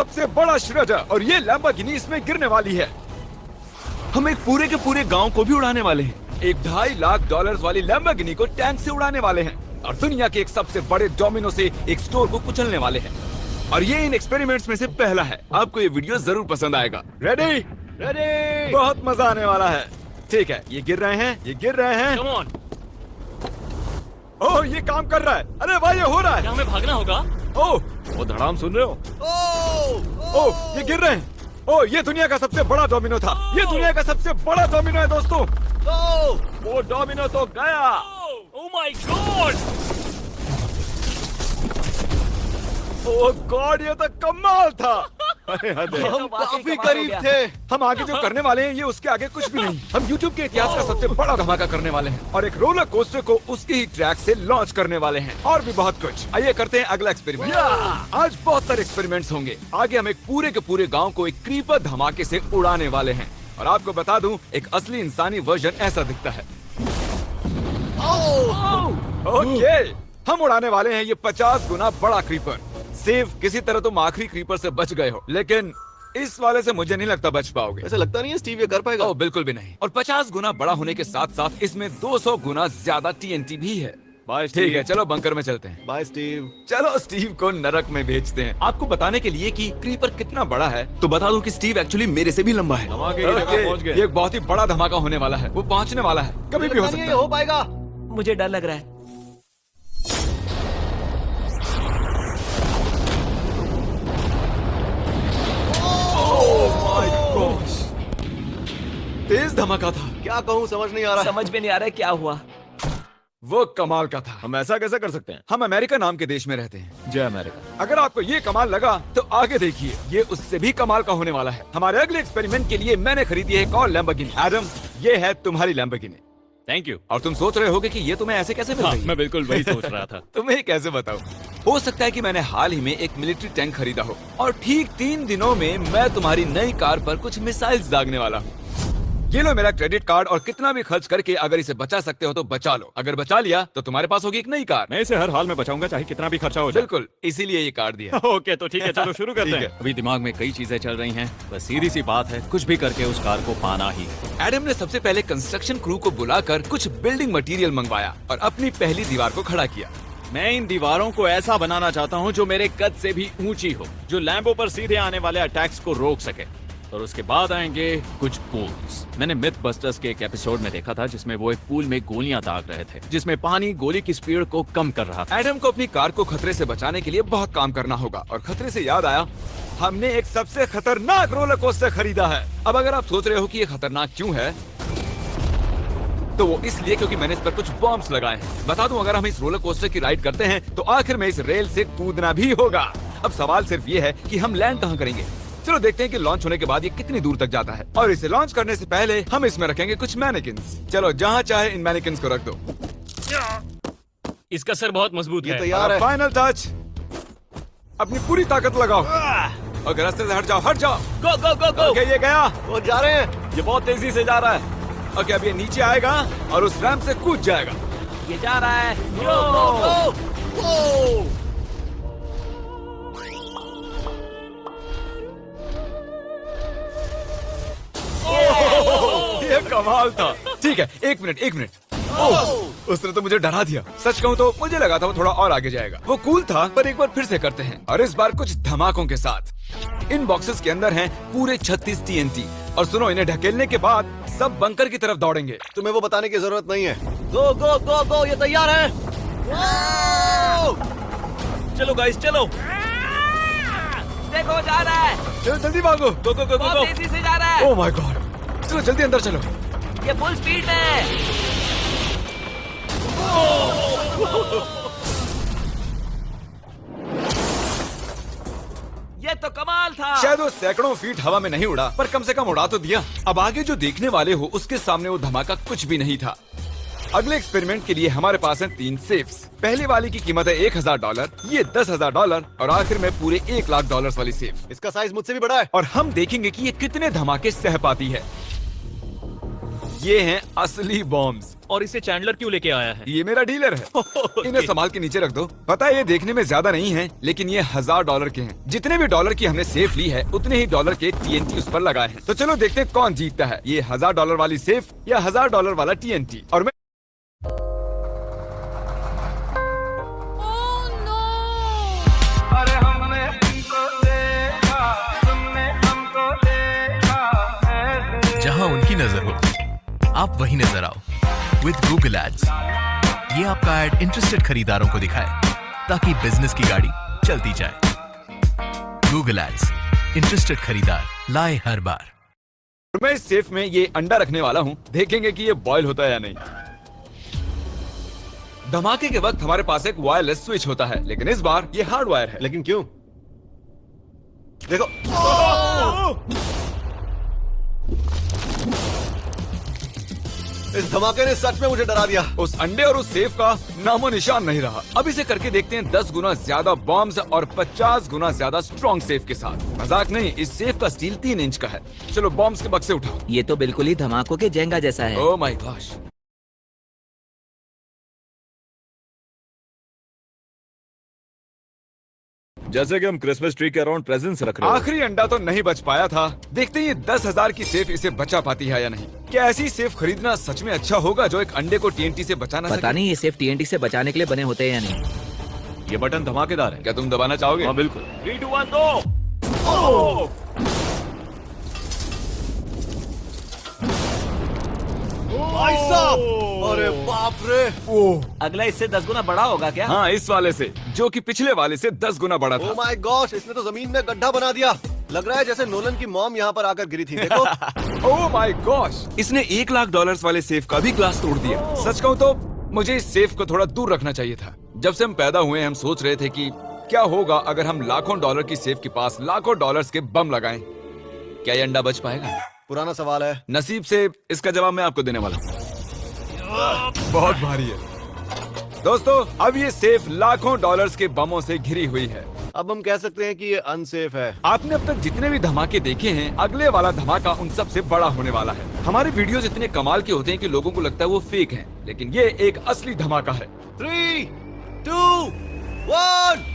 सबसे बड़ा श्रेडर और ये लैम्बोर्गिनी इसमें गिरने वाली है। हम एक पूरे के पूरे गांव को भी उड़ाने वाले हैं। एक $2.5 लाख वाली लैम्बोर्गिनी को टैंक से उड़ाने वाले हैं और दुनिया के एक सबसे बड़े डोमिनो से एक स्टोर को कुचलने वाले हैं। और ये इन एक्सपेरिमेंट्स में से पहला है। आपको ये वीडियो जरूर पसंद आएगा। रेडी? रेडी। बहुत मजा आने वाला है। ठीक है, ये गिर रहे हैं, ये गिर रहे हैं। Come on. ओह, ये काम कर रहा है। अरे भाई, ये हो रहा है। क्या हमें भागना होगा? ओह, वो धड़ाम सुन रहे हो? ओह, ये गिर रहे हैं। ओह, ये दुनिया का सबसे बड़ा डोमिनो था। ये दुनिया का सबसे बड़ा डोमिनो है दोस्तों। ओह, वो डोमिनो तो गया। Oh my God! Oh God, ये तो कमाल था। हम काफी करीब थे। हम आगे जो करने वाले हैं ये उसके आगे कुछ भी नहीं। हम YouTube के इतिहास का सबसे बड़ा धमाका करने वाले हैं और एक रोलर कोस्टर को उसके ही ट्रैक से लॉन्च करने वाले हैं और भी बहुत कुछ। आइए करते हैं अगला एक्सपेरिमेंट। आज बहुत सारे एक्सपेरिमेंट्स होंगे। आगे हम एक पूरे के पूरे गांव को एक क्रीपर धमाके से उड़ाने वाले हैं और आपको बता दूं, एक असली इंसानी वर्जन ऐसा दिखता है। ओके, हम उड़ाने वाले हैं ये 50 गुना बड़ा क्रीपर। सेव, किसी तरह तुम आखिरी क्रीपर से बच गए हो, लेकिन इस वाले से मुझे नहीं लगता बच पाओगे। ऐसा लगता नहीं है स्टीव ये कर पाएगा। ओह, बिल्कुल भी नहीं। और 50 गुना बड़ा होने के साथ साथ इसमें 200 गुना ज्यादा TNT भी है। बाय ठीक है, चलो बंकर में चलते हैं। Bye Steve. चलो स्टीव को नरक में भेजते हैं। आपको बताने के लिए कि क्रीपर कितना बड़ा है, तो बता दूं कि स्टीव एक्चुअली मेरे से भी लंबा है। धमाके की जगह पहुंच गए। ये एक बहुत ही बड़ा धमाका होने वाला है। वो पहुंचने वाला है, कभी भी हो सकता है। हो पाएगा। मुझे डर लग रहा है। तेज धमाका था। क्या कहूँ समझ नहीं आ रहा। समझ में नहीं आ रहा है क्या हुआ। वो कमाल का था। हम ऐसा कैसे कर सकते हैं? हम अमेरिका नाम के देश में रहते हैं। जय अमेरिका। अगर आपको ये कमाल लगा तो आगे देखिए, ये उससे भी कमाल का होने वाला है। हमारे अगले एक्सपेरिमेंट के लिए मैंने खरीदी है एक और लैम्बोर्गिनी। एडम, ये है तुम्हारी लैम्बोर्गिनी। Thank you. और तुम सोच रहे होगे कि ये तुम्हें ऐसे कैसे मिल रही है? मैं बिल्कुल वही सोच रहा था। तुम्हें कैसे बताऊं? हो सकता है कि मैंने हाल ही में एक मिलिट्री टैंक खरीदा हो और ठीक 3 दिनों में मैं तुम्हारी नई कार पर कुछ मिसाइल्स दागने वाला हूँ। ये लो मेरा क्रेडिट कार्ड और कितना भी खर्च करके अगर इसे बचा सकते हो तो बचा लो। अगर बचा लिया तो तुम्हारे पास होगी एक नई कार। मैं इसे हर हाल में बचाऊंगा, चाहे कितना भी खर्चा हो जाए। बिल्कुल, इसीलिए ये कार्ड दिया। ओके, तो ठीक है, चलो शुरू करते हैं। अभी दिमाग में कई चीजें चल रही हैं। बस सीधी सी बात है, कुछ भी करके उस कार को पाना ही है। एडम ने सबसे पहले कंस्ट्रक्शन क्रू को बुलाकर कुछ बिल्डिंग मटेरियल मंगवाया और अपनी पहली दीवार को खड़ा किया। मैं इन दीवारों को ऐसा बनाना चाहता हूँ जो मेरे कद से भी ऊंची हो, जो लैम्बो पर सीधे आने वाले अटैक्स को रोक सके। और उसके बाद आएंगे कुछ पूल्स। मैंने मिथ बस्टर्स के एक एपिसोड में देखा था जिसमें वो एक पूल में गोलियां दाग रहे थे, जिसमें पानी गोली की स्पीड को कम कर रहा था। एडम को अपनी कार को खतरे से बचाने के लिए बहुत काम करना होगा और खतरे से याद आया, हमने एक सबसे खतरनाक रोलर कोस्टर खरीदा है। अब अगर आप सोच रहे हो कि ये खतरनाक क्यों है, तो वो इसलिए क्योंकि मैंने इस पर कुछ बॉम्ब्स लगाए हैं। बता दूं, अगर हम इस रोलर कोस्टर की राइड करते हैं तो आखिर में इस रेल से कूदना भी होगा। अब सवाल सिर्फ ये है कि हम लैंड कहाँ करेंगे। चलो देखते हैं कि लॉन्च होने के बाद ये कितनी दूर तक जाता है। और इसे लॉन्च करने से पहले हम इसमें रखेंगे कुछ मैनिकिन्स। चलो जहाँ चाहे इन मैनिकिन्स को रख दो। इसका सर बहुत मजबूत ये है। तैयार है। फाइनल टच, अपनी पूरी ताकत लगाओ। ओके, रास्ते से हट जाओ, हट जाओ। गो गो गो गो। ओके, ये गया। वो जा रहे हैं। ये बहुत तेजी से जा रहा है। ओके, अब ये नीचे आएगा और उस रैंप से कूद जाएगा। ये जा रहा है। ये कमाल था। ठीक है, एक मिनट। ओह, उसने तो मुझे डरा दिया। सच कहूँ तो मुझे लगा था वो थोड़ा और आगे जाएगा। वो कूल था, पर एक बार फिर से करते हैं और इस बार कुछ धमाकों के साथ। इन बॉक्सेस के अंदर हैं पूरे 36 TNT। और सुनो, इन्हें ढकेलने के बाद सब बंकर की तरफ दौड़ेंगे। तुम्हें वो बताने की जरूरत नहीं है। गो गो गो गो, ये तैयार है। चलो गाइस, चलो। देखो, जा रहा है। चलो जल्दी भागो। गो गो गो गो Oh गो। तेजी से जा रहा है। ओह माय गॉड, चलो जल्दी अंदर चलो। ये फुल स्पीड है। ये तो कमाल था। शायद वो सैकड़ों फीट हवा में नहीं उड़ा, पर कम से कम उड़ा तो दिया। अब आगे जो देखने वाले हो उसके सामने वो धमाका कुछ भी नहीं था। अगले एक्सपेरिमेंट के लिए हमारे पास हैं 3 सेफ्स। पहले वाली की कीमत है $1000, ये $10,000 और आखिर में पूरे $1 लाख वाली सेफ। इसका साइज मुझसे भी बड़ा है। और हम देखेंगे कि ये कितने धमाके सह पाती है। ये हैं असली बॉम्ब्स। और इसे चैंडलर क्यों लेके आया है? ये मेरा डीलर है। इन्हें संभाल के नीचे रख दो। पता है ये देखने में ज्यादा नहीं है, लेकिन ये $1000 के हैं। जितने भी डॉलर की हमने सेफ ली है, उतने ही डॉलर के TNT उस पर लगाए हैं। तो चलो देखते हैं कौन जीतता है, ये $1000 वाली सेफ या $1000 वाला TNT। और मैं जहां उनकी नजर हो आप वहीं नजर आओ विद गूगल एड्स। ये आपका ऐड इंटरेस्टेड खरीदारों को दिखाए ताकि बिजनेस की गाड़ी चलती जाए। गूगल एड्स, इंटरेस्टेड खरीदार लाए हर बार। मैं इस सेफ में ये अंडा रखने वाला हूँ, देखेंगे कि ये बॉयल होता है या नहीं। धमाके के वक्त हमारे पास एक वायरलेस स्विच होता है, लेकिन इस बार ये हार्ड वायर है। लेकिन क्यों? देखो, इस धमाके ने सच में मुझे डरा दिया। उस अंडे और उस सेफ का नामो निशान नहीं रहा। अब इसे करके देखते हैं 10 गुना ज्यादा बॉम्ब्स और 50 गुना ज्यादा स्ट्रॉन्ग सेफ के साथ। मजाक नहीं, इस सेफ का स्टील 3 इंच का है। चलो बॉम्ब्स के बक्से उठाओ। ये तो बिल्कुल ही धमाकों के जेंगा जैसा है। Oh my gosh. जैसे कि हम क्रिसमस ट्री के अराउंड प्रेजेंट्स रख रहे हैं। आखिरी अंडा तो नहीं बच पाया था। देखते हैं ये 10,000 की सेफ इसे बचा पाती है या नहीं। क्या ऐसी सेफ खरीदना सच में अच्छा होगा जो एक अंडे को TNT से बचा ना पता सके? नहीं ये सिर्फ TNT से बचाने के लिए बने होते हैं या नहीं। ये बटन धमाकेदार है। क्या तुम दबाना चाहोगे? हाँ बिल्कुल। 3, 2, 1 दो। भाई साहब, अरे बाप रे। अगला इससे 10 गुना बड़ा होगा क्या? हाँ, इस वाले से, जो कि पिछले वाले से 10 गुना बड़ा ओह था। माय गॉश, इसने तो जमीन में गड्ढा बना दिया। लग रहा है जैसे नोलन की मॉम यहाँ पर आकर गिरी थी। देखो। ओह माय गॉश, इसने $1,00,000 वाले सेफ का भी ग्लास तोड़ दिया। सच कहूँ तो मुझे इस सेफ को थोड़ा दूर रखना चाहिए था। जब से हम पैदा हुए हम सोच रहे थे कि क्या होगा अगर हम लाखों डॉलर की सेफ के पास लाखों डॉलर्स के बम लगाएं। क्या ये अंडा बच पाएगा? पुराना सवाल है। नसीब से इसका जवाब मैं आपको देने वाला हूँ। बहुत भारी है दोस्तों। अब ये सेफ लाखों डॉलर्स के बमों से घिरी हुई है। अब हम कह सकते हैं कि ये अनसेफ है। आपने अब तक जितने भी धमाके देखे हैं, अगले वाला धमाका उन सब से बड़ा होने वाला है। हमारे वीडियोस इतने कमाल के होते हैं कि लोगों को लगता है वो फेक हैं, लेकिन ये एक असली धमाका है। 3, 2, 1।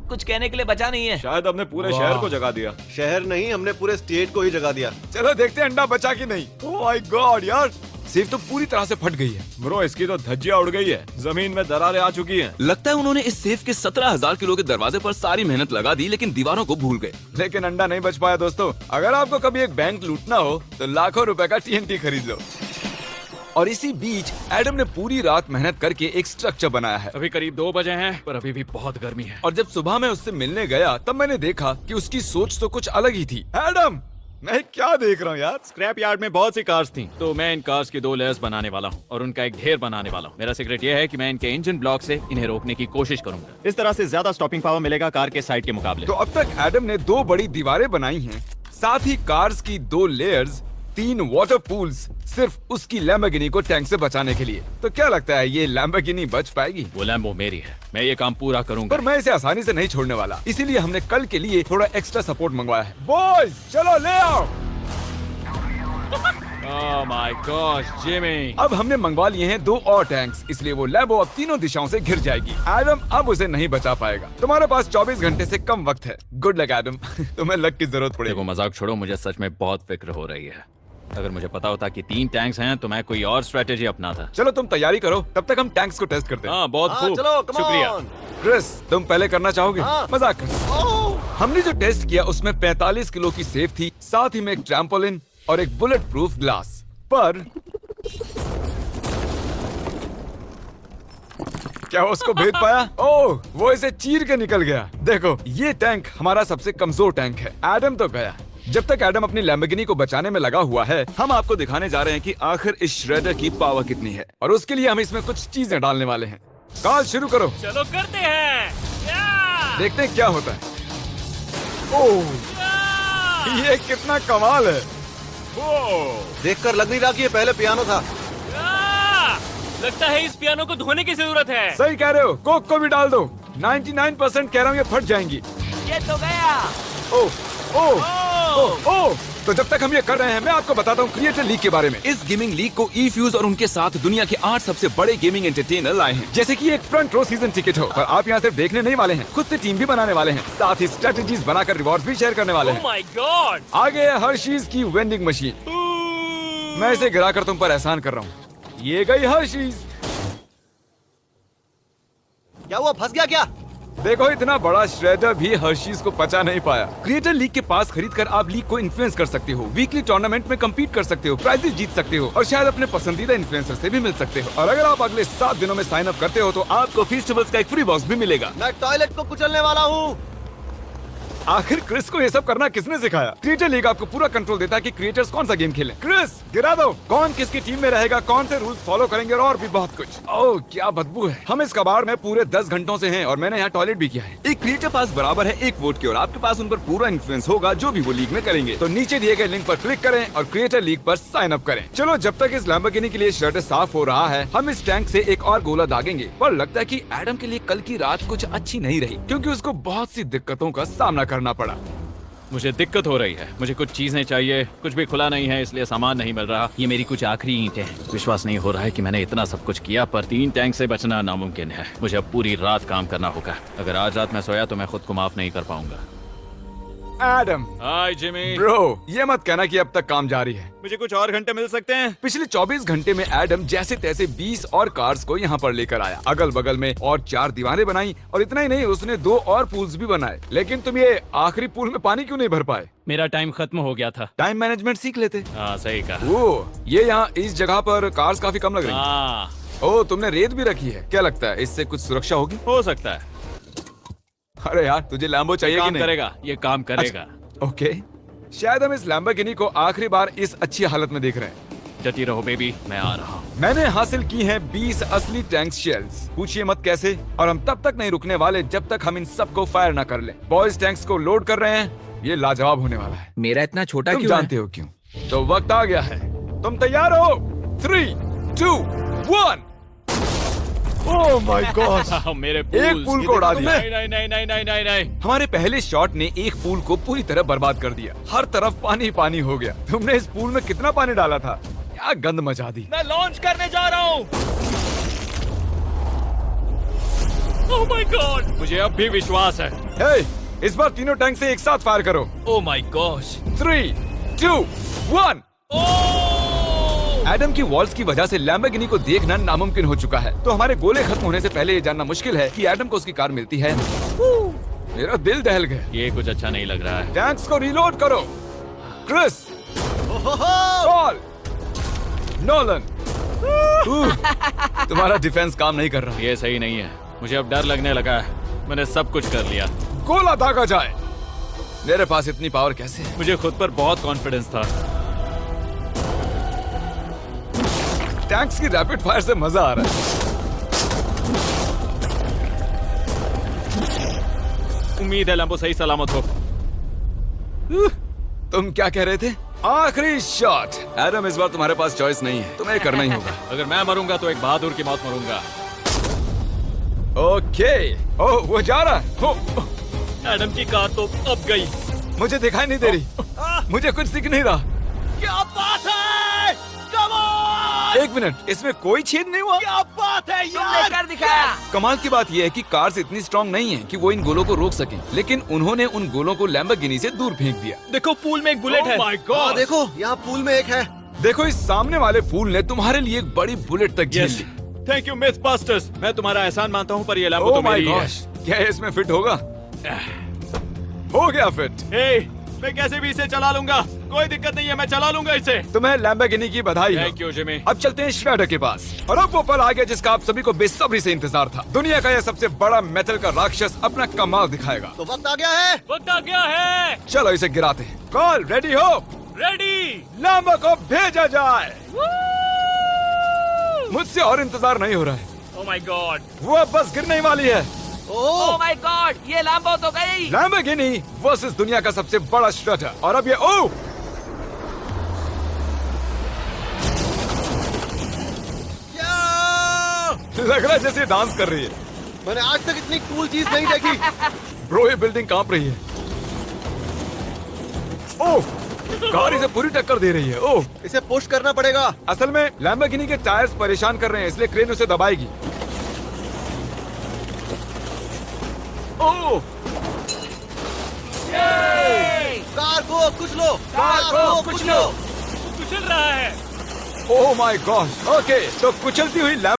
कुछ कहने के लिए बचा नहीं है। शायद हमने पूरे शहर को जगा दिया। शहर नहीं, हमने पूरे स्टेट को ही जगा दिया। चलो देखते हैं अंडा बचा कि नहीं। ओह माय गॉड यार, सेफ तो पूरी तरह से फट गई है। ब्रो, इसकी तो धज्जियां उड़ गई है। जमीन में दरारें आ चुकी हैं। लगता है उन्होंने इस सेफ के 17,000 किलो के दरवाजे पर सारी मेहनत लगा दी, लेकिन दीवारों को भूल गए। लेकिन अंडा नहीं बच पाया दोस्तों। अगर आपको कभी एक बैंक लूटना हो तो लाखों रुपए का TNT खरीद लो। और इसी बीच एडम ने पूरी रात मेहनत करके एक स्ट्रक्चर बनाया है। अभी करीब 2 बजे हैं, पर अभी भी बहुत गर्मी है। और जब सुबह मैं उससे मिलने गया तब मैंने देखा कि उसकी सोच तो कुछ अलग ही थी। एडम, मैं क्या देख रहा हूँ यार? स्क्रैप यार्ड में बहुत सी कार्स थी, तो मैं इन कार्स की 2 लेयर्स बनाने वाला हूँ और उनका एक ढेर बनाने वाला हूँ। मेरा सीक्रेट ये है कि मैं इनके इंजन ब्लॉक से इन्हें रोकने की कोशिश करूंगा। इस तरह से ज्यादा स्टॉपिंग पावर मिलेगा कार के साइड के मुकाबले। तो अब तक एडम ने 2 बड़ी दीवारें बनाई हैं, साथ ही कार्स की 2 लेयर्स, 3 वाटर पूल्स, सिर्फ उसकी लैम्बोर्गिनी को टैंक से बचाने के लिए। तो क्या लगता है ये लैम्बोर्गिनी बच पाएगी? वो लैम्बो मेरी है, मैं ये काम पूरा करूंगा। पर मैं इसे आसानी से नहीं छोड़ने वाला, इसीलिए हमने कल के लिए थोड़ा एक्स्ट्रा सपोर्ट मंगवाया है। बॉयज चलो ले आओ। Oh my gosh Jimmy. अब हमने मंगवा लिए हैं 2 और टैंक्स, इसलिए वो लैम्बो अब तीनों दिशाओं से घिर जाएगी। एडम अब उसे नहीं बचा पाएगा। तुम्हारे पास 24 घंटे से कम वक्त है। Good luck Adam. तुम्हें लक की जरूरत देखो पड़ेगी। मजाक छोड़ो, मुझे सच में बहुत फिक्र हो रही है। अगर मुझे पता होता कि 3 टैंक्स हैं तो मैं कोई और स्ट्रेटेजी अपनाता। चलो तुम तैयारी करो, तब तक हम टैंक्स को टेस्ट करते हैं। हाँ बहुत हाँ, खूब, चलो कम शुक्रिया। ऑन। क्रिस, तुम पहले करना चाहोगे? हाँ। मजाक कर। ओह, हमने जो टेस्ट किया उसमें 45 किलो की सेफ थी, साथ ही में एक ट्रैम्पोलिन और एक बुलेट प्रूफ ग्लास। पर क्या वो उसको भेद पाया? ओह, वो इसे चीर के निकल गया। देखो, ये टैंक हमारा सबसे कमजोर टैंक है। एडम तो गया। जब तक एडम अपनी लैम्बोर्गिनी को बचाने में लगा हुआ है, हम आपको दिखाने जा रहे हैं कि आखिर इस श्रेडर की पावर कितनी है, और उसके लिए हम इसमें कुछ चीजें डालने वाले हैं। कॉल शुरू करो। चलो करते हैं। देखते हैं क्या होता है। ओह, ये कितना कमाल है। देखकर लग नहीं रहा कि ये पहले पियानो था। लगता है इस पियानो को धोने की जरूरत है। सही कह रहे हो, कोक को भी डाल दो। 99% कह रहा हूँ ये फट जाएंगी। ये तो गया। ओ ओ ओ ओ तो जब तक हम ये कर रहे हैं मैं आपको बताता हूँ क्रिएटर लीग के बारे में। इस गेमिंग लीग को ई-फ्यूज और उनके साथ दुनिया के 8 सबसे बड़े गेमिंग एंटरटेनर लाए हैं। जैसे कि एक फ्रंट रो सीजन टिकट हो, और आप यहाँ सिर्फ देखने नहीं वाले हैं, खुद से टीम भी बनाने वाले हैं, साथ ही स्ट्रेटेजीज बनाकर रिवॉर्ड भी शेयर करने वाले हैं। My God. आगे है हर्शीज की वेंडिंग मशीन। मैं इसे गिराकर तुम पर एहसान कर रहा हूँ। ये गई हर्शीज। क्या हुआ, फंस गया क्या? देखो इतना बड़ा श्रेडर भी हर्शीज को पचा नहीं पाया। क्रिएटर लीग के पास खरीद कर आप लीग को इन्फ्लुएंस कर सकते हो, वीकली टूर्नामेंट में कम्पीट कर सकते हो, प्राइजेस जीत सकते हो और शायद अपने पसंदीदा इन्फ्लुएंसर से भी मिल सकते हो। और अगर आप अगले 7 दिनों में साइन अप करते हो तो आपको फेस्टिवल्स का एक फ्री बॉक्स भी मिलेगा। मैं टॉयलेट को कुचलने वाला हूँ। आखिर क्रिस को ये सब करना किसने सिखाया? क्रिएटर लीग आपको पूरा कंट्रोल देता है कि क्रिएटर्स कौन सा गेम खेलें। क्रिस गिरा दो, कौन किसकी टीम में रहेगा, कौन से रूल्स फॉलो करेंगे और भी बहुत कुछ। ओह क्या बदबू है। हम इस कबाड़ में पूरे 10 घंटों से हैं और मैंने यहाँ टॉयलेट भी किया है। एक क्रिएटर पास बराबर है एक वोट के और आपके पास उन पर पूरा इन्फ्लुएंस होगा जो भी वो लीग में करेंगे। तो नीचे दिए गए लिंक पर क्लिक करें और क्रिएटर लीग पर साइन अप करें। चलो जब तक इस लैम्बोर्गिनी के लिए शटर साफ हो रहा है, हम इस टैंक से एक और गोला दागेंगे। पर लगता है कि एडम के लिए कल की रात कुछ अच्छी नहीं रही, क्योंकि उसको बहुत सी दिक्कतों का सामना करना पड़ा। मुझे दिक्कत हो रही है, मुझे कुछ चीजें चाहिए, कुछ भी खुला नहीं है इसलिए सामान नहीं मिल रहा। ये मेरी कुछ आखिरी ईंटें हैं। विश्वास नहीं हो रहा है कि मैंने इतना सब कुछ किया पर 3 टैंक से बचना नामुमकिन है। मुझे अब पूरी रात काम करना होगा। अगर आज रात मैं सोया तो मैं खुद को माफ नहीं कर पाऊंगा। एडम हाय जिमी। ब्रो, ये मत कहना कि अब तक काम जारी है। मुझे कुछ और घंटे मिल सकते हैं? पिछले 24 घंटे में एडम जैसे तैसे 20 और कार्स को यहाँ पर लेकर आया, अगल बगल में और 4 दीवारें बनाई और इतना ही नहीं उसने 2 और पूल्स भी बनाए। लेकिन तुम ये आखिरी पूल में पानी क्यों नहीं भर पाए? मेरा टाइम खत्म हो गया था। टाइम मैनेजमेंट सीख लेते। हाँ सही कहा। ओ, ये यहाँ इस जगह पर कार्स काफी कम लग रही हैं। हाँ ओ, तुमने रेत भी रखी है। क्या लगता है इससे कुछ सुरक्षा होगी? हो सकता है। अरे यार तुझे लैम्बो चाहिए कि काम नहीं? करेगा, ये काम करेगा। ओके, शायद हम इस लैम्बोर्गिनी को आखिरी बार इस अच्छी हालत में देख रहे हैं। जती रहो बेबी, मैं आ रहा हूँ। मैंने हासिल की हैं 20 असली टैंक शेल्स। पूछिए मत कैसे, और हम तब तक नहीं रुकने वाले जब तक हम इन सबको फायर ना कर लें। बॉयज टैंक्स को लोड कर रहे हैं, ये लाजवाब होने वाला है। मेरा इतना छोटा तुम क्यों जानते हो क्यों? तो वक्त आ गया है। तुम तैयार हो? 3, 2, 1। ओह माय गॉड, मेरे एक पूल को उड़ा दिया। नहीं नहीं नहीं नहीं नहीं नहीं नहीं। हमारे पहले शॉट ने एक पूल को पूरी तरह बर्बाद कर दिया। हर तरफ पानी पानी हो गया। तुमने इस पूल में कितना पानी डाला था? क्या गंद मचा दी। मैं लॉन्च करने जा रहा हूँ। ओह माय गॉड, मुझे अब भी विश्वास है। हे, इस बार तीनों टैंक से एक साथ फायर करो। Oh my gosh. 3, 2, 1। एडम की वॉल्स की वजह से लैम्बोर्गिनी को देखना नामुमकिन हो चुका है। तो हमारे गोले खत्म होने से पहले ये जानना मुश्किल है कि एडम को उसकी कार मिलती है। मेरा दिल दहल गया। ये कुछ अच्छा नहीं लग रहा है। टैंक्स को रीलोड करो। Chris, Paul, Nolan. तुम्हारा डिफेंस काम नहीं कर रहा। ये सही नहीं है। मुझे अब डर लगने लगा है। मैंने सब कुछ कर लिया। गोला दागा जाए। मेरे पास इतनी पावर कैसे है? मुझे खुद पर बहुत कॉन्फिडेंस था। टैंक्स की रैपिड फायर से मजा आ रहा है। उम्मीद है लंबो सही सलामत हो। तुम क्या कह रहे थे? आखिरी शॉट। एडम, इस बार तुम्हारे पास चॉइस नहीं है, तुम्हें करना ही होगा। अगर मैं मरूंगा तो एक बहादुर की मौत मरूंगा। ओके। ओह, वो जा रहा है। ओह, एडम की कार तो अब गई। मुझे दिखाई नहीं दे रही। मुझे कुछ दिख नहीं रहा। क्या बात है? Come on! एक मिनट, इसमें कोई छेद नहीं हुआ? क्या बात है तुमने कर दिखाया। कमाल की बात यह है कि कार्स इतनी स्ट्रांग नहीं है कि वो इन गोलों को रोक सकें, लेकिन उन्होंने उन गोलों को लैम्बोर्गिनी से दूर फेंक दिया। देखो पूल में एक बुलेट है। माय हाँ, देखो यहाँ पूल में एक है। देखो, इस सामने वाले पूल ने तुम्हारे लिए एक बड़ी बुलेट तक झेल ली। Thank you MythBusters. मैं तुम्हारा एहसान मानता हूँ पर ये लैम्बो ओह तो माय मेरी है। गॉश, क्या ये इसमें फिट होगा? हो गया फिट। हे, मैं कैसे भी इसे चला लूंगा। कोई दिक्कत नहीं है, मैं चला लूंगा इसे। तुम्हें लैम्बोर्गिनी की बधाई हो। Thank you Jimmy. अब चलते हैं श्रेडर के पास। और अब वो पल आ गया जिसका आप सभी को बेसब्री से इंतजार था। दुनिया का यह सबसे बड़ा मेटल का राक्षस अपना कमाल दिखाएगा। तो वक्त आ गया है। वक्त आ गया है। चलो इसे गिराते हैं। कॉल रेडी हो? रेडी। लैम्बो को भेजा जाए। मुझसे और इंतजार नहीं हो रहा है। Oh my God. वो अब बस गिरने ही वाली है। ओह माय गॉड, ये लैम्बो तो गई। लैम्बोर्गिनी वर्सेस दुनिया का सबसे बड़ा श्रेडर। और अब ये ओह, लग रहा है जैसे डांस कर रही है। मैंने आज तक इतनी कूल चीज नहीं देखी। ब्रो ये बिल्डिंग कांप रही है। ओह, कार इसे पूरी टक्कर दे रही है। ओह, इसे पुश करना पड़ेगा। असल में लैम्बोर्गिनी के टायर्स परेशान कर रहे हैं, इसलिए क्रेन उसे दबाएगी। ओह, कार को कुछ लो, कार को कुछ लो। कुचल रहा है। Oh my God. ओके, तो कुचलती हुई